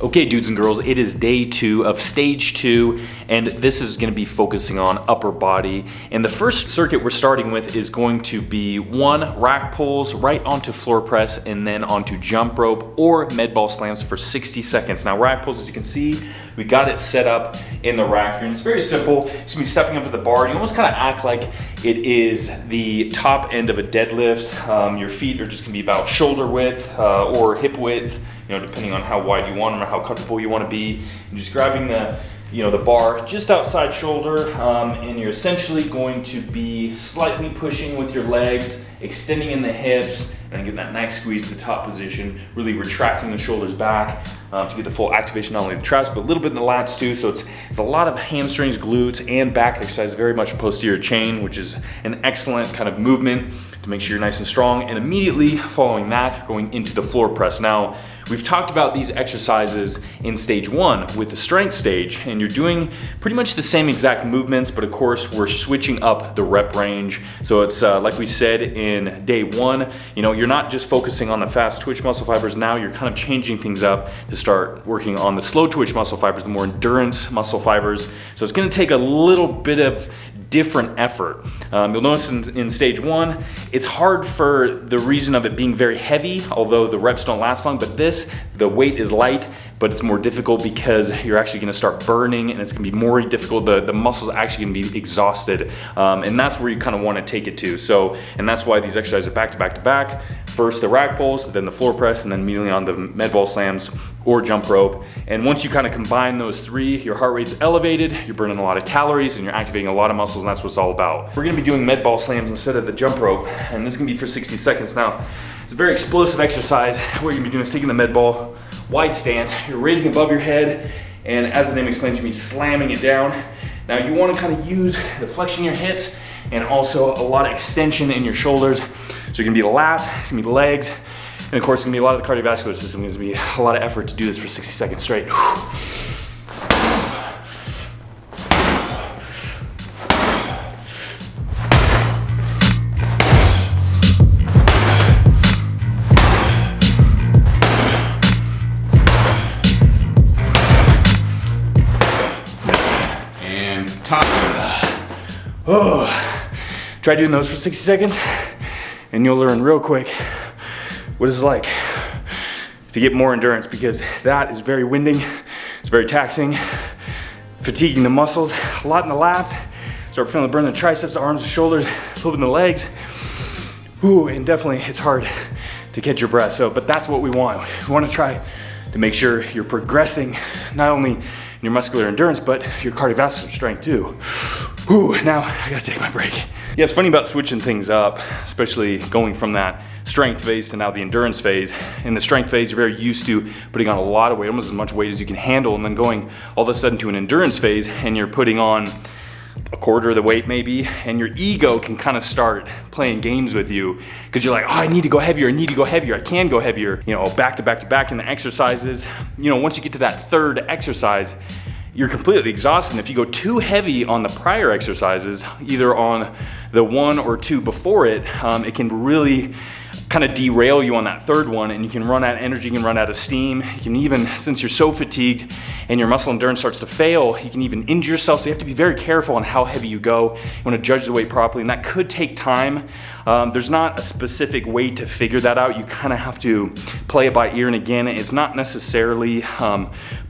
Okay, dudes and girls, it is day 2 of stage 2, and this is going to be focusing on upper body. And the first circuit we're starting with is going to be 1 rack pulls right onto floor press and then onto jump rope or med ball slams for 60 seconds. Now rack pulls, as you can see, we got it set up in the rack here, and it's very simple. You're going to be stepping up to the bar. You almost kind of act like it is the top end of a deadlift. Your feet are just going to be about shoulder width or hip width, depending on how wide you want them or how comfortable you want to be. And just grabbing the bar just outside shoulder, and you're essentially going to be slightly pushing with your legs, extending in the hips, and get that nice squeeze to the top position, really retracting the shoulders back to get the full activation, not only the traps, but a little bit in the lats too. So it's a lot of hamstrings, glutes, and back exercise, very much a posterior chain, which is an excellent kind of movement to make sure you're nice and strong. And immediately following that, going into the floor press. Now, we've talked about these exercises in stage 1 with the strength stage, and you're doing pretty much the same exact movements, but of course we're switching up the rep range. So it's like we said in day 1, you're not just focusing on the fast twitch muscle fibers. Now you're kind of changing things up to start working on the slow twitch muscle fibers, the more endurance muscle fibers. So it's going to take a little bit of different effort. You'll notice in stage 1, it's hard for the reason of it being very heavy, although the reps don't last long, but the weight is light, but it's more difficult because you're actually gonna start burning, and it's gonna be more difficult. The muscles are actually gonna be exhausted, and that's where you kind of wanna take it to. So, and that's why these exercises are back to back to back. First the rack pulls, then the floor press, and then immediately on the med ball slams or jump rope. And once you kind of combine those 3, your heart rate's elevated, you're burning a lot of calories, and you're activating a lot of muscles, and that's what it's all about. We're gonna be doing med ball slams instead of the jump rope, and this is gonna be for 60 seconds. Now, it's a very explosive exercise. What you're gonna be doing is taking the med ball, wide stance, you're raising above your head, and as the name explains, you're gonna be slamming it down. Now you wanna kind of use the flexion in your hips and also a lot of extension in your shoulders. So you're gonna be the lats, it's gonna be the legs, and of course it's gonna be a lot of the cardiovascular system. It's gonna be a lot of effort to do this for 60 seconds straight. Try doing those for 60 seconds and you'll learn real quick what it's like to get more endurance, because that is very winding, it's very taxing, fatiguing the muscles, a lot in the lats. Start feeling the burn in the triceps, the arms, the shoulders, a little bit in the legs. Ooh, and definitely it's hard to catch your breath. But that's what we want. We want to try to make sure you're progressing not only in your muscular endurance, but your cardiovascular strength too. Ooh, now I gotta take my break. Yeah, it's funny about switching things up, especially going from that strength phase to now the endurance phase. In the strength phase, you're very used to putting on a lot of weight, almost as much weight as you can handle, and then going all of a sudden to an endurance phase and you're putting on a quarter of the weight maybe, and your ego can kind of start playing games with you because you're like, oh, I need to go heavier, I can go heavier, back to back to back in the exercises. Once you get to that third exercise, you're completely exhausted. And if you go too heavy on the prior exercises, either on the 1 or 2 before it, it can really kind of derail you on that third one, and you can run out of energy, you can run out of steam. You can even, since you're so fatigued and your muscle endurance starts to fail, you can even injure yourself. So you have to be very careful on how heavy you go. You want to judge the weight properly, and that could take time. There's not a specific way to figure that out. You kind of have to play it by ear, and again, it's not necessarily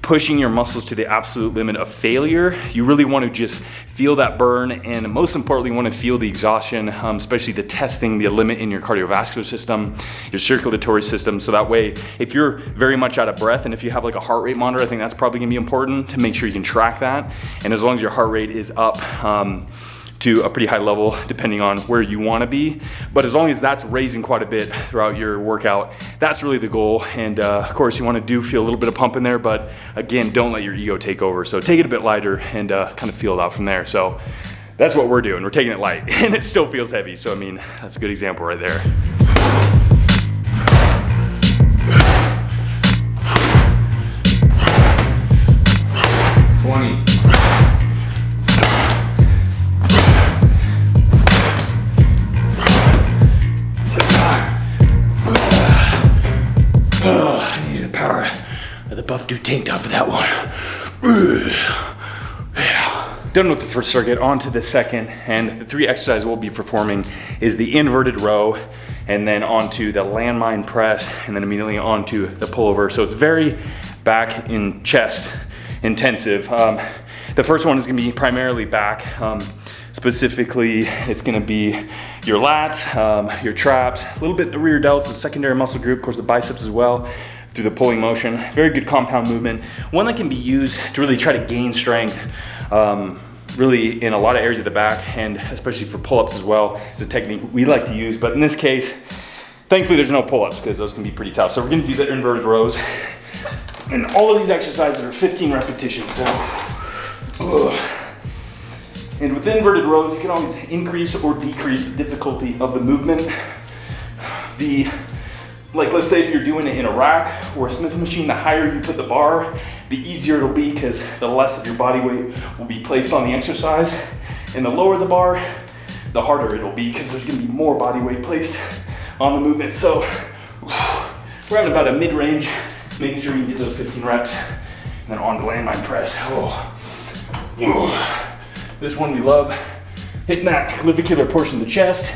pushing your muscles to the absolute limit of failure. You really want to just feel that burn, and most importantly, want to feel the exhaustion, especially the testing the limit in your cardiovascular system, your circulatory system. So that way, if you're very much out of breath, and if you have like a heart rate monitor, I think that's probably gonna be important to make sure you can track that. And as long as your heart rate is up to a pretty high level, depending on where you wanna be, but as long as that's raising quite a bit throughout your workout, that's really the goal. And of course, you wanna feel a little bit of pump in there, but again, don't let your ego take over. So take it a bit lighter and kind of feel it out from there. So that's what we're doing. We're taking it light, and it still feels heavy. So I mean, that's a good example right there. I need the power of the buff dude tank top for that one. Yeah. Done with the first circuit, on to the second, and the 3 exercises we'll be performing is the inverted row, and then onto the landmine press, and then immediately onto the pullover. So it's very back and chest intensive. The first one is gonna be primarily back. Specifically, it's gonna be your lats, your traps, a little bit the rear delts, the secondary muscle group, of course the biceps as well, through the pulling motion. Very good compound movement. One that can be used to really try to gain strength, really in a lot of areas of the back, and especially for pull-ups as well. It's a technique we like to use, but in this case, thankfully there's no pull-ups because those can be pretty tough. So we're gonna do the inverted rows. And all of these exercises are 15 repetitions, so. And with inverted rows, you can always increase or decrease the difficulty of the movement. Like let's say if you're doing it in a rack or a Smith machine, the higher you put the bar, the easier it'll be because the less of your body weight will be placed on the exercise. And the lower the bar, the harder it'll be because there's gonna be more body weight placed on the movement. So we're having about a mid-range, making sure you get those 15 reps, and then on the landmine press. This one we love, hitting that clavicular portion of the chest.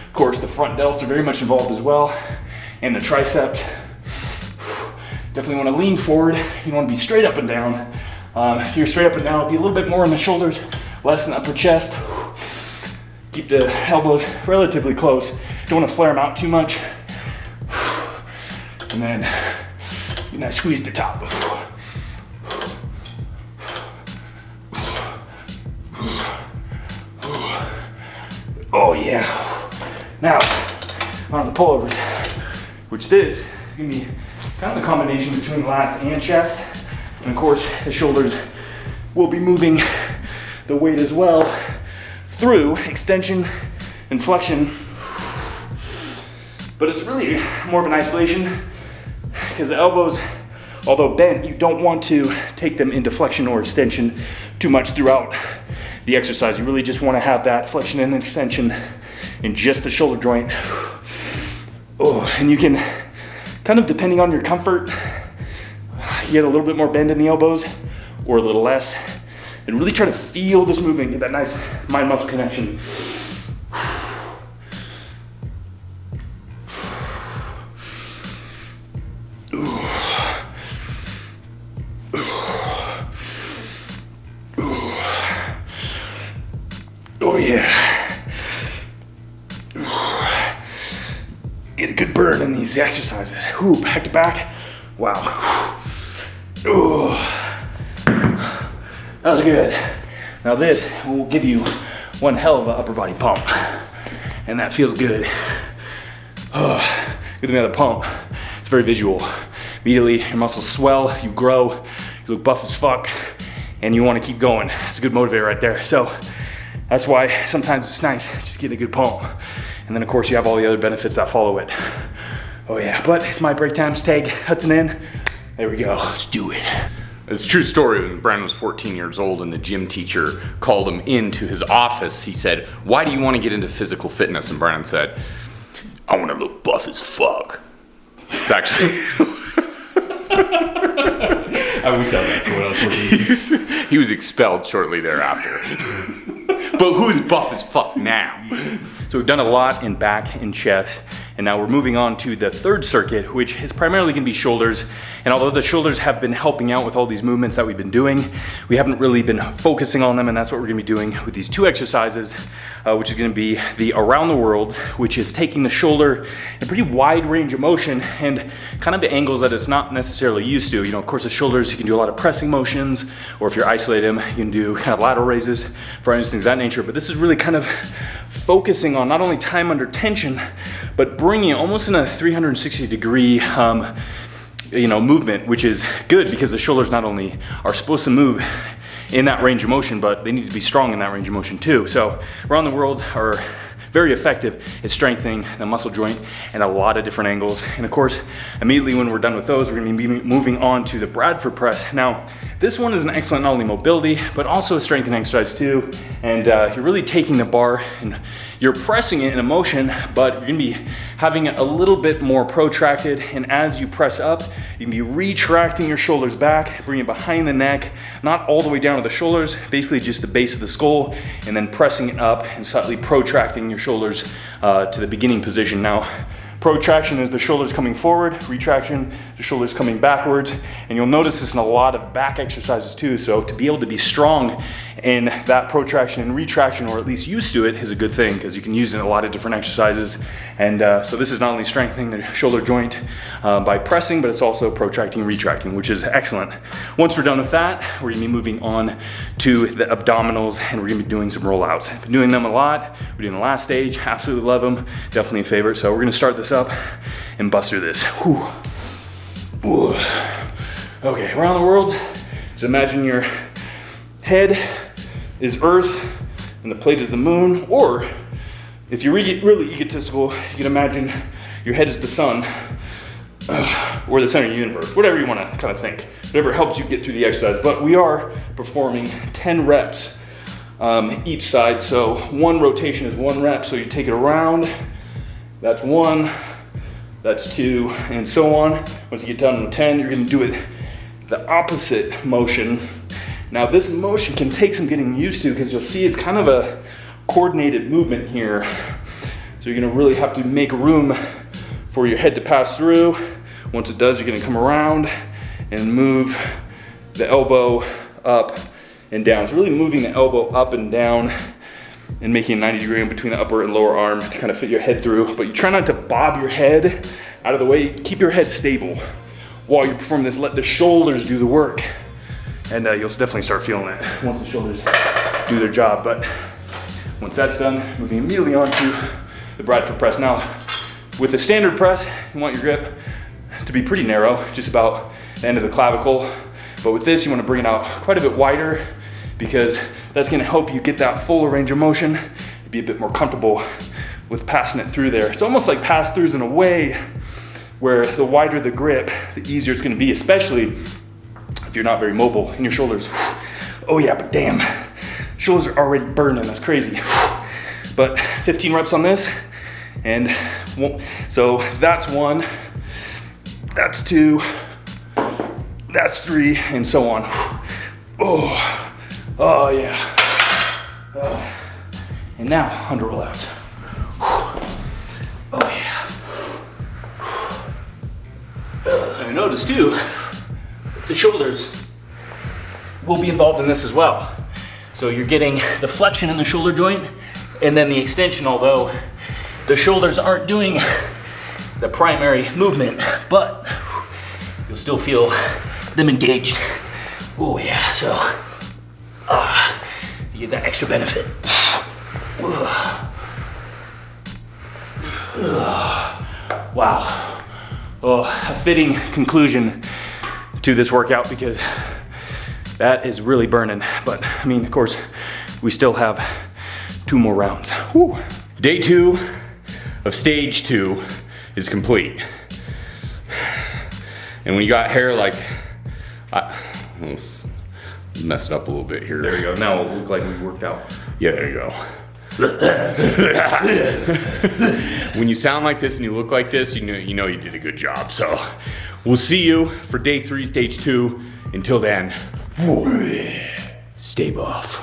Of course, the front delts are very much involved as well, and the triceps. Definitely want to lean forward. You don't want to be straight up and down. If you're straight up and down, it'll be a little bit more in the shoulders, less in the upper chest. Keep the elbows relatively close. Don't want to flare them out too much. And then I squeeze the top. Oh yeah. Now, on the pullovers, which this is gonna be kind of the combination between lats and chest. And of course, the shoulders will be moving the weight as well through extension and flexion. But it's really more of an isolation because the elbows, although bent, you don't want to take them into flexion or extension too much throughout the exercise. You really just want to have that flexion and extension in just the shoulder joint. And you can kind of, depending on your comfort, you get a little bit more bend in the elbows or a little less, and really try to feel this movement, get that nice mind muscle connection. Oh yeah. Get a good burn in these exercises. Ooh, back to back. Wow. Ooh. That was good. Now this will give you one hell of an upper body pump. And that feels good. Good thing about the pump, it's very visual. Immediately your muscles swell, you grow, you look buff as fuck, and you want to keep going. It's a good motivator right there. So that's why sometimes it's nice, just get a good pump. And then of course you have all the other benefits that follow it. Oh yeah, but it's my break time. Stag Hudson in. There we go, let's do it. It's a true story. When Brandon was 14 years old and the gym teacher called him into his office, he said, "Why do you want to get into physical fitness?" And Brandon said, "I want to look buff as fuck." It's actually... I wish I was that cool when I was 14. He was expelled shortly thereafter. But who's buff as fuck now? So we've done a lot in back and chest, and now we're moving on to the third circuit, which is primarily gonna be shoulders. And although the shoulders have been helping out with all these movements that we've been doing, we haven't really been focusing on them, and that's what we're gonna be doing with these 2 exercises, which is gonna be the around the worlds, which is taking the shoulder in a pretty wide range of motion and kind of the angles that it's not necessarily used to. You know, of course, the shoulders, you can do a lot of pressing motions, or if you're isolating them, you can do kind of lateral raises, for instance, that nature. But this is really kind of focusing on not only time under tension, but bringing it almost in a 360-degree movement, which is good because the shoulders not only are supposed to move in that range of motion, but they need to be strong in that range of motion too. So around the world are very effective at strengthening the muscle joint in a lot of different angles. And of course, immediately when we're done with those, we're gonna be moving on to the Bradford press. Now, This one is an excellent not only mobility, but also a strengthening exercise too. And you're really taking the bar and you're pressing it in a motion, but you're gonna be having it a little bit more protracted. And as you press up, you can be retracting your shoulders back, bringing it behind the neck, not all the way down to the shoulders, basically just the base of the skull, and then pressing it up and slightly protracting your shoulders to the beginning position. Now, protraction is the shoulders coming forward, retraction, the shoulders coming backwards. And you'll notice this in a lot of back exercises too. So to be able to be strong in that protraction and retraction, or at least used to it, is a good thing because you can use it in a lot of different exercises. And so this is not only strengthening the shoulder joint by pressing, but it's also protracting and retracting, which is excellent. Once we're done with that, we're gonna be moving on to the abdominals, and we're gonna be doing some rollouts. Been doing them a lot. We're doing the last stage, absolutely love them, definitely a favorite. So we're gonna start this up and bust through this. Whew. Whew. Okay, around the world, just imagine your head is Earth and the plate is the moon, or if you're really egotistical, you can imagine your head is the sun, or the center of the universe, whatever you want to kind of think, whatever helps you get through the exercise. But we are performing 10 reps each side, so one rotation is 1 rep, so you take it around, that's 1, that's 2, and so on. Once you get down to 10, you're going to do it the opposite motion. Now this motion can take some getting used to because you'll see it's kind of a coordinated movement here. So you're going to really have to make room for your head to pass through. Once it does, you're going to come around and move the elbow up and down. So really moving the elbow up and down and making a 90-degree in between the upper and lower arm to kind of fit your head through. But you try not to bob your head out of the way. Keep your head stable while you're performing this. Let the shoulders do the work. And you'll definitely start feeling it once the shoulders do their job. But once that's done, moving immediately on to the Bradford press. Now, with the standard press, you want your grip to be pretty narrow, just about the end of the clavicle. But with this, you want to bring it out quite a bit wider because that's going to help you get that fuller range of motion, be a bit more comfortable with passing it through there. It's almost like pass-throughs in a way where the wider the grip, the easier it's going to be, especially if you're not very mobile in your shoulders. Oh yeah, but damn, shoulders are already burning, that's crazy. But 15 reps on this, and so that's 1, that's 2, that's 3, and so on. Oh yeah. And now, under rollout. Oh yeah. And notice too, the shoulders will be involved in this as well. So you're getting the flexion in the shoulder joint and then the extension, although the shoulders aren't doing the primary movement, but you'll still feel them engaged. Oh yeah, so you get that extra benefit. Wow. Oh, a fitting conclusion to this workout because that is really burning. But I mean, of course, we still have 2 more rounds. Woo. Day 2 of stage 2 is complete. And when you got hair like, let's mess it up a little bit here. There you go. Now it'll look like we worked out. Yeah, there you go. When you sound like this and you look like this, you know you did a good job. So we'll see you for day 3, stage 2. Until then, stay buff.